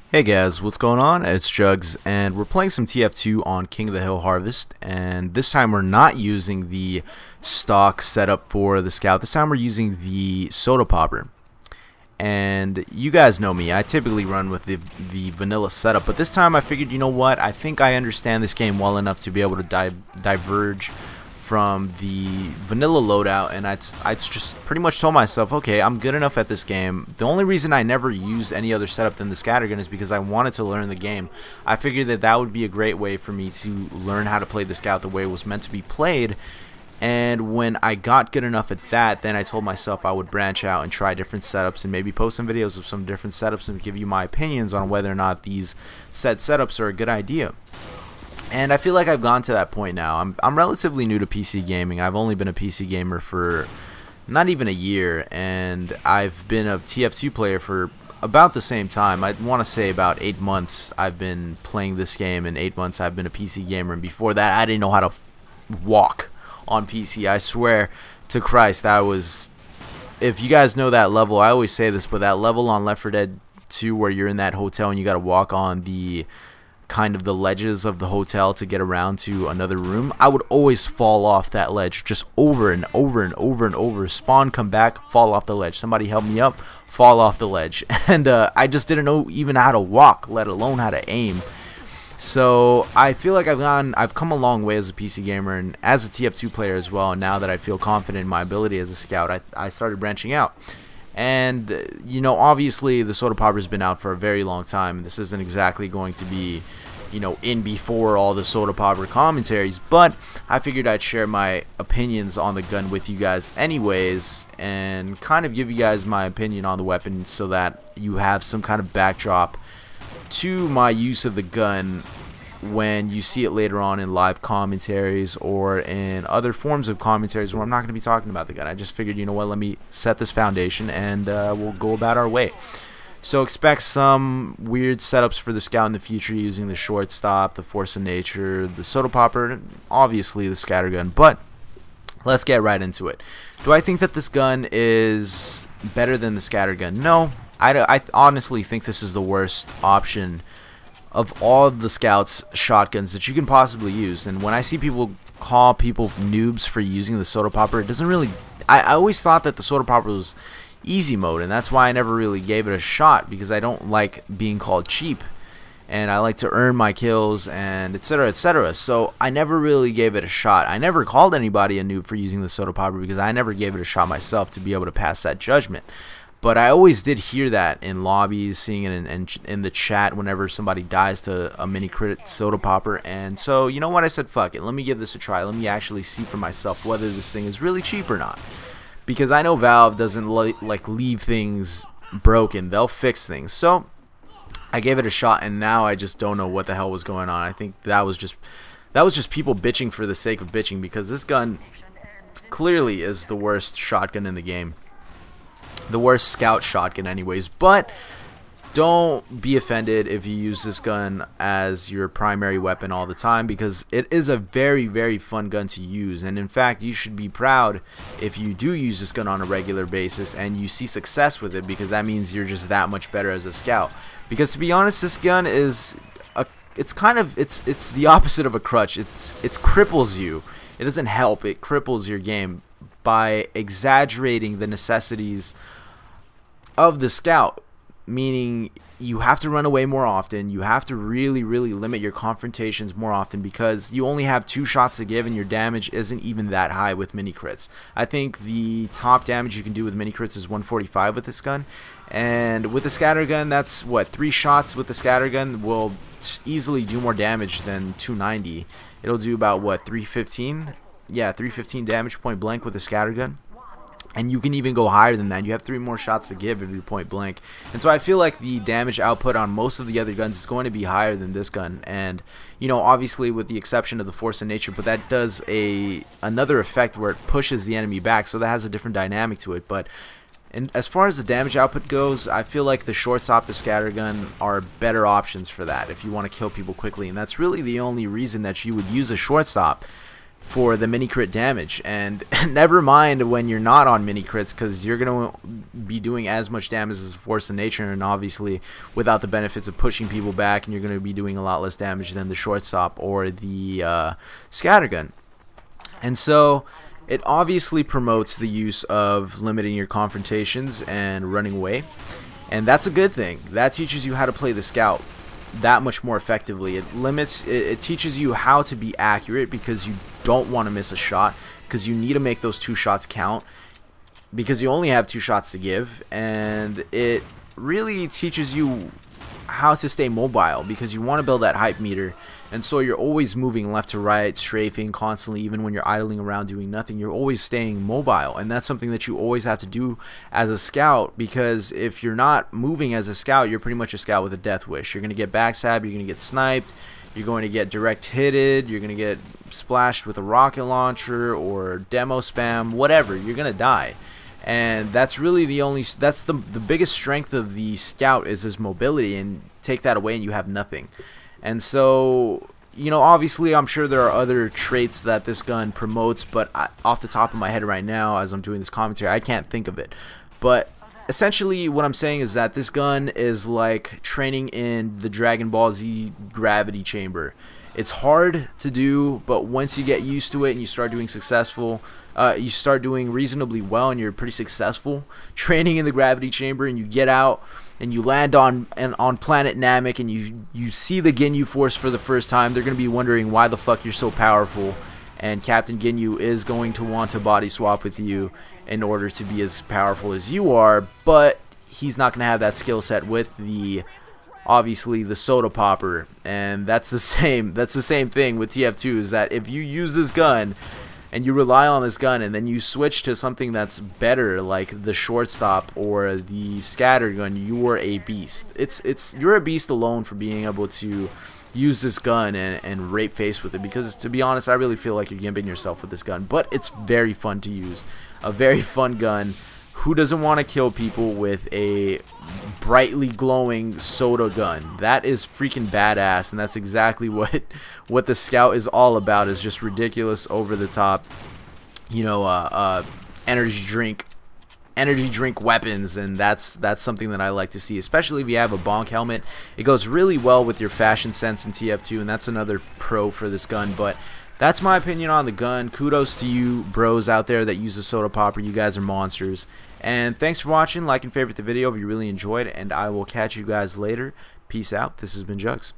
Hey guys, what's going on? It's Jugs, and we're playing some TF2 on King of the Hill Harvest, and this time we're not using the stock setup for the scout. This time we're using the soda popper. And you guys know me, I typically run with the vanilla setup, but this time I figured, you know what, I think I understand this game well enough to be able to diverge from the vanilla loadout, and I just pretty much told myself, okay, I'm good enough at this game. The only reason I never used any other setup than the scattergun is because I wanted to learn the game. I figured that that would be a great way for me to learn how to play the scout the way it was meant to be played. And when I got good enough at that, then I told myself I would branch out and try different setups and maybe post some videos of some different setups and give you my opinions on whether or not these set setups are a good idea. And I feel like I've gone to that point now. I'm relatively new to PC gaming. I've only been a PC gamer for not even a year, and I've been a TF2 player for about the same time. I want to say about 8 months I've been playing this game, and 8 months I've been a PC gamer, and before that I didn't know how to walk on PC. I swear to Christ, I was, if you guys know that level, I always say this, but that level on Left 4 Dead 2 where you're in that hotel and you got to walk on the kind of the ledges of the hotel to get around to another room, I would always fall off that ledge just over and over and over and over. Spawn, come back, fall off the ledge. Somebody help me up, fall off the ledge. And I just didn't know even how to walk, let alone how to aim. So I feel like I've come a long way as a PC gamer and as a TF2 player as well. And now that I feel confident in my ability as a scout, I started branching out. And, you know, obviously the soda popper has been out for a very long time. This isn't exactly going to be, you know, in before all the soda popper commentaries. But I figured I'd share my opinions on the gun with you guys anyways. And kind of give you guys my opinion on the weapon so that you have some kind of backdrop to my use of the gun when you see it later on in live commentaries or in other forms of commentaries where I'm not going to be talking about the gun. I just figured, you know what, let me set this foundation and we'll go about our way. So expect some weird setups for the scout in the future using the shortstop, the force of nature, the soda popper, and obviously the scattergun. But let's get right into it. Do I think that this gun is better than the scattergun? No. I honestly think this is the worst option of all the scouts shotguns that you can possibly use. And when I see people call people noobs for using the soda popper, it doesn't really, I always thought that the soda popper was easy mode, and that's why I never really gave it a shot, because I don't like being called cheap and I like to earn my kills and etc etc. So I never really gave it a shot. I never called anybody a noob for using the soda popper because I never gave it a shot myself to be able to pass that judgment. But I always did hear that in lobbies, seeing it in the chat whenever somebody dies to a mini crit soda popper. And so, you know what, I said, fuck it, let me give this a try. Let me actually see for myself whether this thing is really cheap or not. Because I know Valve doesn't like leave things broken. They'll fix things. So I gave it a shot, and now I just don't know what the hell was going on. I think that was just people bitching for the sake of bitching, because this gun clearly is the worst shotgun in the game. The worst scout shotgun anyways. But don't be offended if you use this gun as your primary weapon all the time, because it is a very, very fun gun to use. And in fact, you should be proud if you do use this gun on a regular basis and you see success with it, because that means you're just that much better as a scout. Because to be honest, this gun is it's the opposite of a crutch. It cripples you. It doesn't help, it cripples your game by exaggerating the necessities of the scout, meaning you have to run away more often. You have to really, really limit your confrontations more often, because you only have 2 shots to give and your damage isn't even that high with mini crits. I think the top damage you can do with mini crits is 145 with this gun, and with the scattergun, that's what, 3 shots with the scattergun will easily do more damage than 290. It'll do about what, 315? Yeah, 315 damage point blank with the scattergun. And you can even go higher than that. You have 3 more shots to give if you're point blank. And so I feel like the damage output on most of the other guns is going to be higher than this gun. And, you know, obviously with the exception of the force of nature, but that does another effect where it pushes the enemy back. So that has a different dynamic to it. But and as far as the damage output goes, I feel like the shortstop, the scattergun are better options for that if you want to kill people quickly. And that's really the only reason that you would use a shortstop, for the mini crit damage. And never mind when you're not on mini crits, because you're going to be doing as much damage as a force of nature, and obviously without the benefits of pushing people back, and you're going to be doing a lot less damage than the shortstop or the scattergun. And so it obviously promotes the use of limiting your confrontations and running away, and that's a good thing. That teaches you how to play the scout that much more effectively. It teaches you how to be accurate, because you don't want to miss a shot, because you need to make those 2 shots count, because you only have 2 shots to give. And it really teaches you how to stay mobile, because you want to build that hype meter, and so you're always moving left to right, strafing constantly. Even when you're idling around doing nothing, you're always staying mobile, and that's something that you always have to do as a scout, because if you're not moving as a scout, you're pretty much a scout with a death wish. You're going to get backstabbed, you're going to get sniped, you're going to get direct hitted, you're going to get splashed with a rocket launcher or demo spam, whatever. You're going to die. And that's really the biggest strength of the scout, is his mobility, and take that away and you have nothing. And so, you know, obviously I'm sure there are other traits that this gun promotes, but off the top of my head right now, as I'm doing this commentary, I can't think of it. But essentially what I'm saying is that this gun is like training in the Dragon Ball Z gravity chamber. It's hard to do, but once you get used to it and you start doing reasonably well, and you're pretty successful training in the gravity chamber, and you get out and you land on planet Namek, and you see the Ginyu Force for the first time, they're going to be wondering why the fuck you're so powerful, and Captain Ginyu is going to want to body swap with you in order to be as powerful as you are, but he's not going to have that skill set with obviously the soda popper. And that's the same thing with TF2, is that if you use this gun and you rely on this gun, and then you switch to something that's better, like the shortstop or the scatter gun, you're a beast. You're a beast alone for being able to use this gun and rape face with it, because to be honest, I really feel like you're gimping yourself with this gun. But it's very fun to use, a very fun gun. Who doesn't want to kill people with a brightly glowing soda gun? That is freaking badass, and that's exactly what the scout is all about, is just ridiculous, over the top, you know, energy drink weapons. And that's something that I like to see, especially if you have a bonk helmet. It goes really well with your fashion sense in TF2, and that's another pro for this gun. But that's my opinion on the gun. Kudos to you bros out there that use the soda popper. You guys are monsters. And thanks for watching. Like and favorite the video if you really enjoyed, and I will catch you guys later. Peace out. This has been Jugs.